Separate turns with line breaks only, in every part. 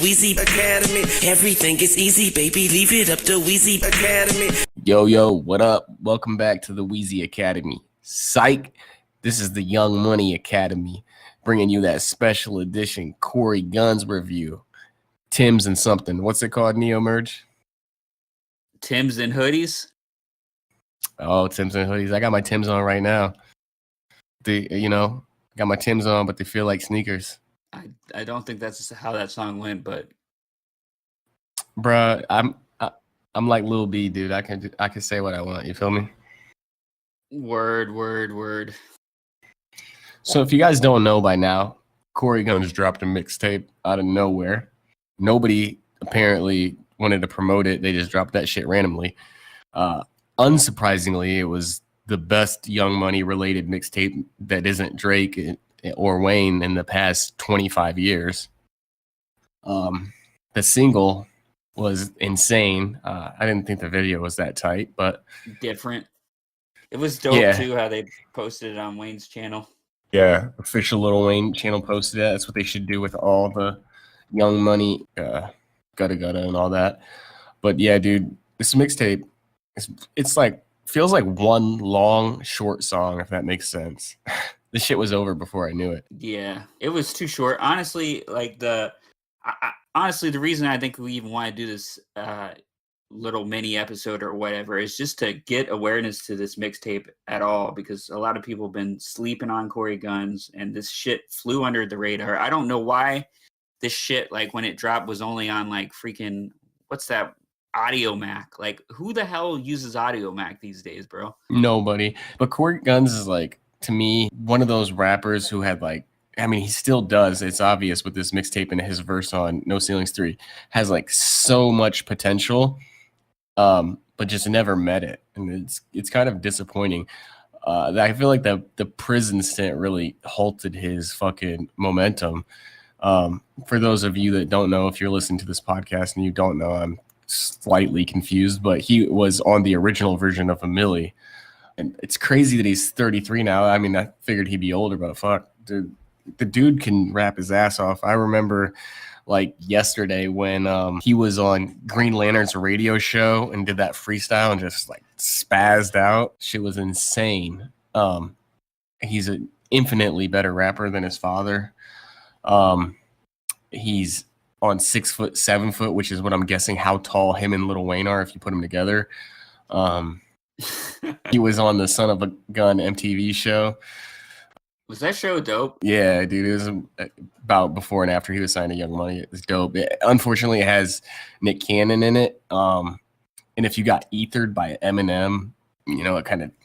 Weezy Academy, everything is easy, baby. Leave it up to Weezy Academy.
Yo, what up? Welcome back to the Weezy Academy. Psych! This is the Young Money Academy, bringing you that special edition Cory Gunz review. Tim's and something. What's it called, Neo Merge?
Tim's and Hoodies?
Oh, Tim's and Hoodies. I got my Tim's on right now. Got my Tim's on, but they feel like sneakers.
I don't think that's how that song went, but
bruh, I'm like Lil B, dude. I can say what I want. You feel me?
Word.
So if you guys don't know by now, Cory Gunz dropped a mixtape out of nowhere. Nobody apparently wanted to promote it. They just dropped that shit randomly. Unsurprisingly, it was the best Young Money related mixtape that isn't Drake or Wayne in the past 25 years. The single was insane. I didn't think the video was that tight, but
different. It was dope too how they posted it on Wayne's channel.
Yeah, official Lil Wayne channel posted it. That's what they should do with all the Young Money, Gutta and all that. But yeah, dude, this mixtape, it's like feels like one long short song, if that makes sense. This shit was over before I knew it.
Yeah, it was too short. Honestly, like the reason I think we even want to do this little mini episode or whatever is just to get awareness to this mixtape at all, because a lot of people have been sleeping on Cory Gunz and this shit flew under the radar. I don't know why this shit, like when it dropped, was only on like freaking, what's that? Audio Mac. Like, who the hell uses Audio Mac these days, bro?
Nobody. But Cory Gunz is like, to me, one of those rappers who had like, I mean, he still does. It's obvious with this mixtape and his verse on No Ceilings 3 has like so much potential, but just never met it. And it's kind of disappointing. I feel like the prison stint really halted his fucking momentum. For those of you that don't know, if you're listening to this podcast and you don't know, I'm slightly confused, but he was on the original version of A Milli. And it's crazy that he's 33 now. I mean, I figured he'd be older, but fuck, dude, the dude can rap his ass off. I remember like yesterday when he was on Green Lantern's radio show and did that freestyle and just like spazzed out. Shit was insane. He's an infinitely better rapper than his father. He's on 6 foot, 7 foot, which is what I'm guessing how tall him and Lil Wayne are if you put them together. He was on the Son of a Gun MTV show.
Was that show dope?
Yeah, dude. It was about before and after he was signed to Young Money. It was dope. Unfortunately, it has Nick Cannon in it. And if you got ethered by Eminem, you know,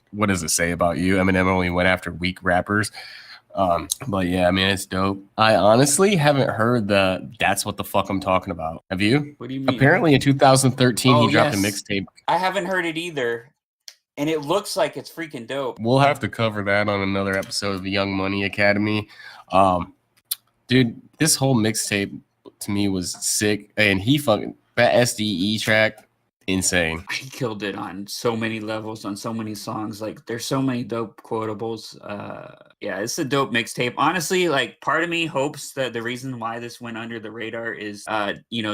what does it say about you? Eminem only went after weak rappers. But yeah, I mean, it's dope. I honestly haven't heard That's What the Fuck I'm Talking About. Have you?
What do you mean?
Apparently in 2013, he dropped a mixtape.
I haven't heard it either. And it looks like it's freaking dope.
We'll have to cover that on another episode of the Young Money Academy. Dude, this whole mixtape to me was sick. And that SDE track, insane.
He killed it on so many levels, on so many songs. Like, there's so many dope quotables. Yeah, it's a dope mixtape. Honestly, like, part of me hopes that the reason why this went under the radar is,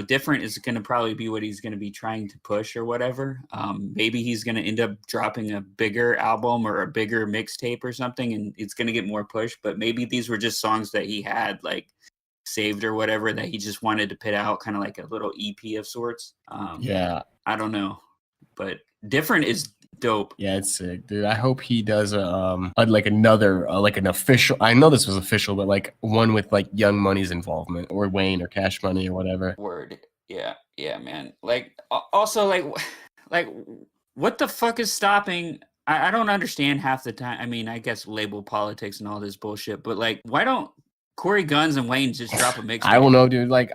different is going to probably be what he's going to be trying to push or whatever. Maybe he's going to end up dropping a bigger album or a bigger mixtape or something, and it's going to get more push. But maybe these were just songs that he had, like, saved or whatever that he just wanted to put out, kind of like a little EP of sorts.
Yeah.
I don't know, but different is dope.
Yeah, it's sick, dude. I hope he does like an official. I know this was official, but like one with like Young Money's involvement or Wayne or Cash Money or whatever.
Word, yeah, man. Like also like what the fuck is stopping? I don't understand half the time. I mean, I guess label politics and all this bullshit, but like, why don't Cory Gunz and Wayne just drop a mix?
I don't know, dude. Like,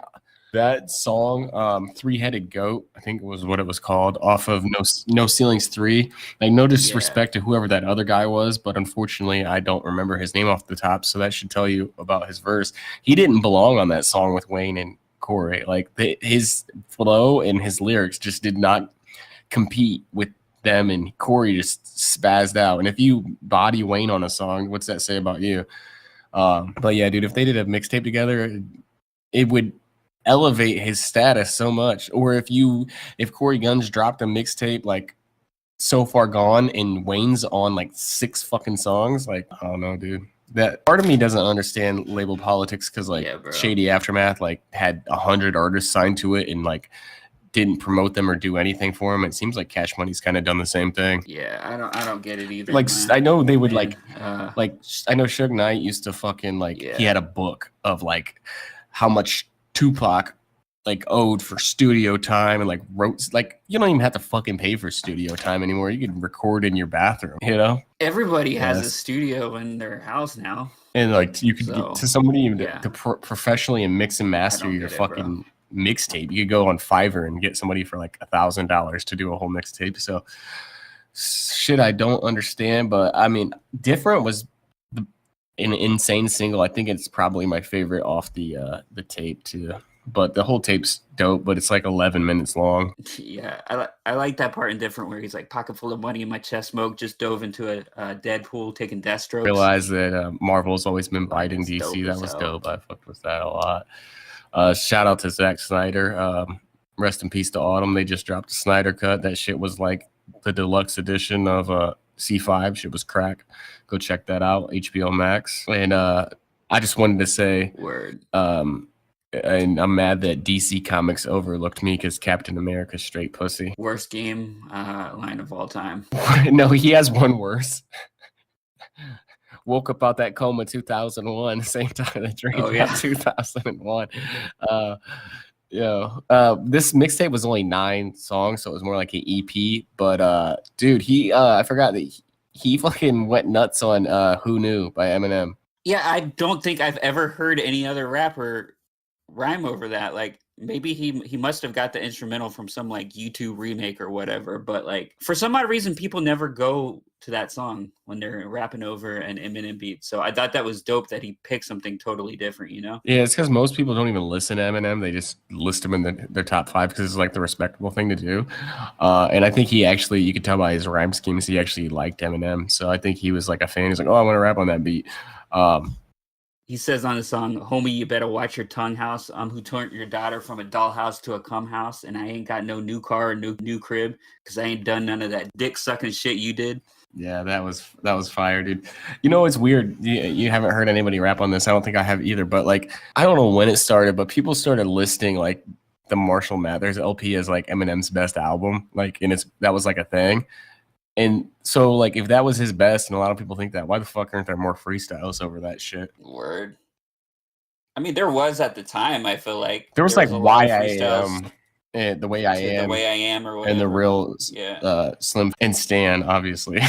that song, Three-Headed Goat, I think it was what it was called, off of No Ceilings 3. Like, no disrespect to whoever that other guy was, but unfortunately, I don't remember his name off the top, so that should tell you about his verse. He didn't belong on that song with Wayne and Cory. Like, his flow and his lyrics just did not compete with them, and Cory just spazzed out. And if you body Wayne on a song, what's that say about you? But yeah, dude, if they did a mixtape together, it would elevate his status so much. Or if Cory Gunz dropped a mixtape like So Far Gone and Wayne's on like 6 fucking songs, like I don't know, dude. That part of me doesn't understand label politics because like Shady Aftermath like had 100 artists signed to it and like didn't promote them or do anything for them. It seems like Cash Money's kind of done the same thing.
Yeah, I don't get it either.
Like I know they would like I know Suge Knight used to fucking like he had a book of like how much Tupac like owed for studio time and like wrote like you don't even have to fucking pay for studio time anymore. You can record in your bathroom, you know?
Everybody has a studio in their house now.
And like you could get to somebody even to professionally and mix and master your fucking mixtape. You could go on Fiverr and get somebody for like $1,000 to do a whole mixtape. So shit I don't understand, but I mean Different was an insane single. I think it's probably my favorite off the tape too. But the whole tape's dope, but it's like 11 minutes long.
Yeah, I like that part in Different where he's like pocket full of money in my chest smoke, just dove into a Deadpool taking death strokes.
Realized that Marvel's always been biting DC. That was dope. I fucked with that a lot. Shout out to Zack Snyder. Rest in peace to Autumn. They just dropped a Snyder cut. That shit was like the deluxe edition of C5. Shit was crack. Go check that out. HBO Max. And I just wanted to say, and I'm mad that DC Comics overlooked me because Captain America's straight pussy.
Worst game line of all time.
No, he has one worse. Woke up out that coma 2001, same time that Drake got 2001. This mixtape was only 9 songs, so it was more like an EP. But dude, I forgot that he fucking went nuts on Who Knew by Eminem.
Yeah, I don't think I've ever heard any other rapper rhyme over that. Like maybe he must have got the instrumental from some like YouTube remake or whatever, but like for some odd reason people never go to that song when they're rapping over an Eminem beat. So I thought that was dope that he picked something totally different, you know?
Yeah, it's because most people don't even listen to Eminem. They just list him in their top 5 because it's like the respectable thing to do. And I think he actually, you could tell by his rhyme schemes, he actually liked Eminem. So I think he was like a fan. He's like, oh, I want to rap on that beat.
He says on the song, homie, you better watch your tongue house. Who turned your daughter from a dollhouse to a cum house, and I ain't got no new car or new crib because I ain't done none of that dick sucking shit you did.
Yeah, that was fire, dude. You know, it's weird. You haven't heard anybody rap on this. I don't think I have either. But like, I don't know when it started, but people started listing like the Marshall Mathers LP as like Eminem's best album. Like, and that was like a thing. And so, like, if that was his best, and a lot of people think that, why the fuck aren't there more freestyles over that shit?
Word. I mean, there was at the time, I feel like.
There was like Why I Am, and The Way I Am.
The Way I Am or whatever.
And The Real Slim and Stan, obviously.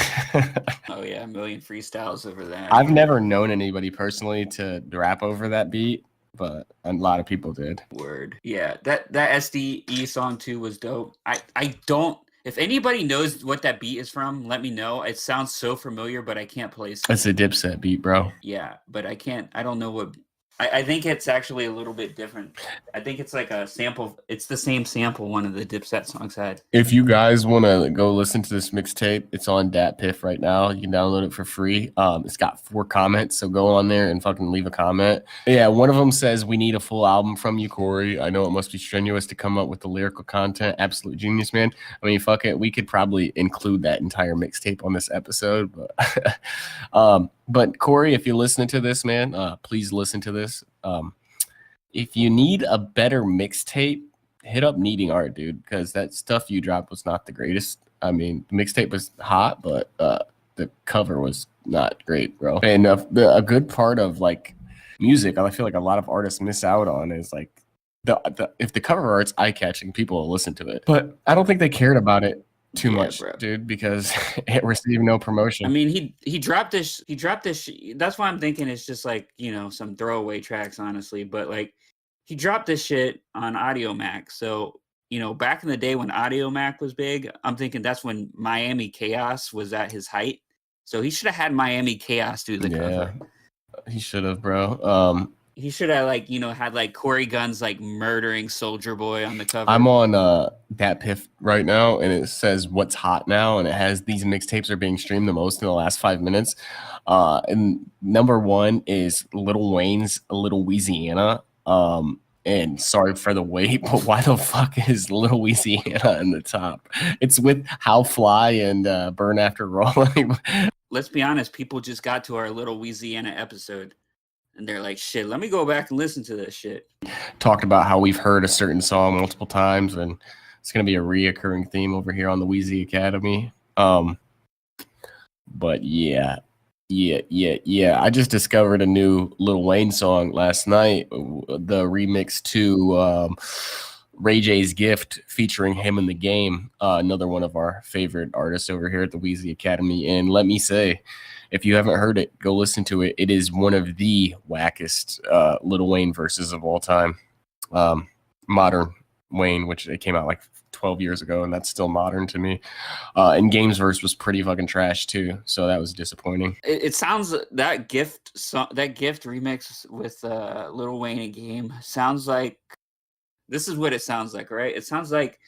Oh, yeah, a million freestyles over that.
I've never known anybody personally to rap over that beat, but a lot of people did.
Word. Yeah, that SDE song, too, was dope. I don't. If anybody knows what that beat is from, let me know. It sounds so familiar, but I can't place it.
It's a Dipset beat, bro.
Yeah, but I don't know what. I think it's actually a little bit different. I think it's like a sample. It's the same sample one of the Dipset songs had.
If you guys want to go listen to this mixtape, it's on DatPiff right now. You can download it for free. It's got 4 comments, so go on there and fucking leave a comment. Yeah, one of them says, we need a full album from you, Cory. I know it must be strenuous to come up with the lyrical content. Absolute genius, man. I mean, fuck it. We could probably include that entire mixtape on this episode. But Cory, if you're listening to this, man, please listen to this. If you need a better mixtape, hit up Needing Art, dude, because that stuff you dropped was not the greatest. I mean, the mixtape was hot, but the cover was not great, bro. And a good part of like music, I feel like a lot of artists miss out on is like if the cover art's eye-catching, people will listen to it. But I don't think they cared about it too much, bro, dude, because it received no promotion.
I mean, he dropped this. That's why I'm thinking it's just like, you know, some throwaway tracks, honestly. But like, he dropped this shit on Audio Mac. So, you know, back in the day when Audio Mac was big, I'm thinking that's when Miami Chaos was at his height. So he should have had Miami Chaos do the cover.
He should have, bro.
He should have, like, you know, had like Cory Gunz like murdering Soldier Boy on the cover.
I'm on DatPiff right now, and it says what's hot now, and it has these mixtapes are being streamed the most in the last 5 minutes. And number 1 is Lil Wayne's Little Louisiana. And sorry for the wait, but why the fuck is Little Louisiana in the top? It's with How Fly and Burn After Rolling.
Let's be honest, people just got to our Little Louisiana episode and they're like, shit, let me go back and listen to this shit.
Talked about how we've heard a certain song multiple times, and it's going to be a reoccurring theme over here on the Wheezy Academy. But yeah. I just discovered a new Lil Wayne song last night, the remix to Ray J's Gift featuring him in the game, another one of our favorite artists over here at the Wheezy Academy. And let me say, if you haven't heard it, go listen to it. It is one of the wackest Lil Wayne verses of all time. Modern Wayne, which it came out like 12 years ago, and that's still modern to me. And Game's verse was pretty fucking trash too, so that was disappointing.
It sounds that Gift remix with Lil Wayne and Game sounds like, this is what it sounds like, right? It sounds like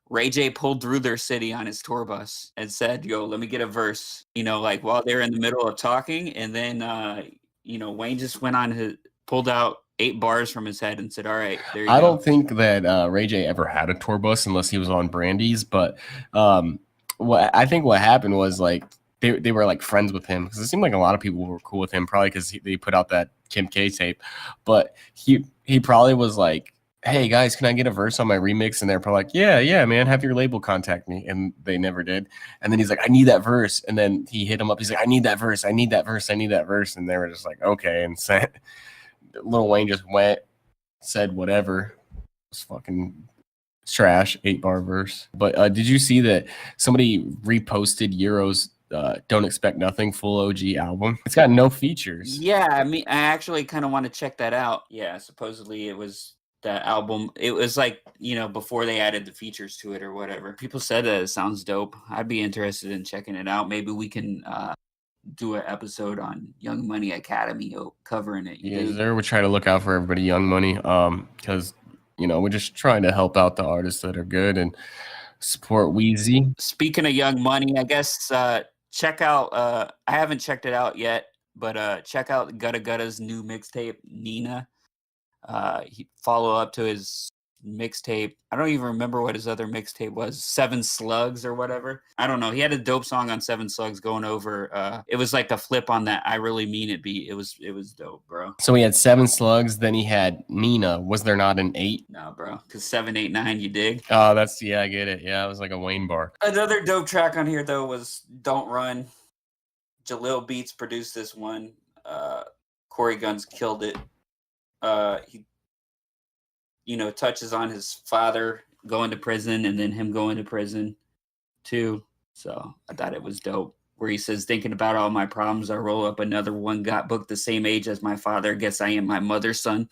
Ray J pulled through their city on his tour bus and said, yo, let me get a verse, like while they're in the middle of talking. And then, Wayne just went on pulled out 8 bars from his head and said, all right, there you go.
I don't think that Ray J ever had a tour bus unless he was on Brandy's. But what happened was like they were like friends with him, because it seemed like a lot of people were cool with him, probably because they put out that Kim K tape. But he probably was like, hey guys, can I get a verse on my remix? And they're probably like, yeah, man, have your label contact me. And they never did. And then he's like, I need that verse. And then he hit him up. He's like, I need that verse. And they were just like, okay. And sent. Lil Wayne just went, said whatever. It's fucking trash, 8-bar verse. But did you see that somebody reposted Euro's Don't Expect Nothing full OG album? It's got no features.
Yeah, I actually kind of want to check that out. Yeah, supposedly it was that album. It was like, before they added the features to it or whatever. People said that it sounds dope. I'd be interested in checking it out. Maybe we can do an episode on Young Money Academy covering it.
There we try to look out for everybody, Young Money, because we're just trying to help out the artists that are good and support Wheezy.
Speaking of Young Money, I guess check out I haven't checked it out yet, but check out Gutta Gutta's new mixtape, Nina. He follow up to his mixtape. I don't even remember what his other mixtape was, 7 Slugs or whatever. I don't know. He had a dope song on 7 Slugs going over. It was like a flip on that I Really Mean It beat. It was dope, bro.
So he had 7 Slugs, then he had Nina. Was there not an 8?
No, bro. Because 7, 8, 9, you dig?
Oh, I get it. Yeah, it was like a Wayne bar.
Another dope track on here though was Don't Run. Jalil Beats produced this one. Cory Gunz killed it. He touches on his father going to prison and then him going to prison too. So I thought it was dope. Where he says, thinking about all my problems, I roll up another one, got booked the same age as my father. Guess I am my mother's son.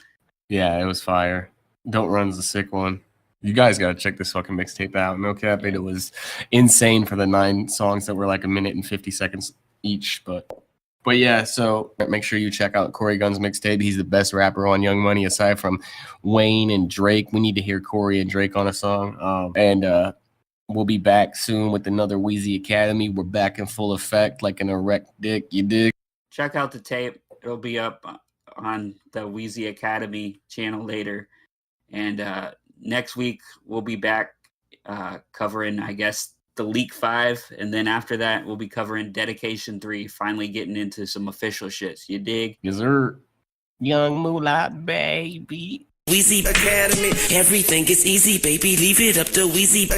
Yeah, it was fire. Don't Run's the sick one. You guys got to check this fucking mixtape out. No cap, it was insane for the 9 songs that were like 1 minute and 50 seconds each. But yeah, so make sure you check out Cory Gunz mixtape. He's the best rapper on Young Money aside from Wayne and Drake. We need to hear Cory and Drake on a song. And we'll be back soon with another Wheezy Academy. We're back in full effect like an erect dick. You dig?
Check out the tape. It'll be up on the Wheezy Academy channel later. And next week, we'll be back covering, I guess, the Leak 5, and then after that we'll be covering Dedication 3, finally getting into some official shits. You dig?
Yes, sir. Young Moolah, baby.
Wheezy Academy, everything is easy, baby. Leave it up to Wheezy.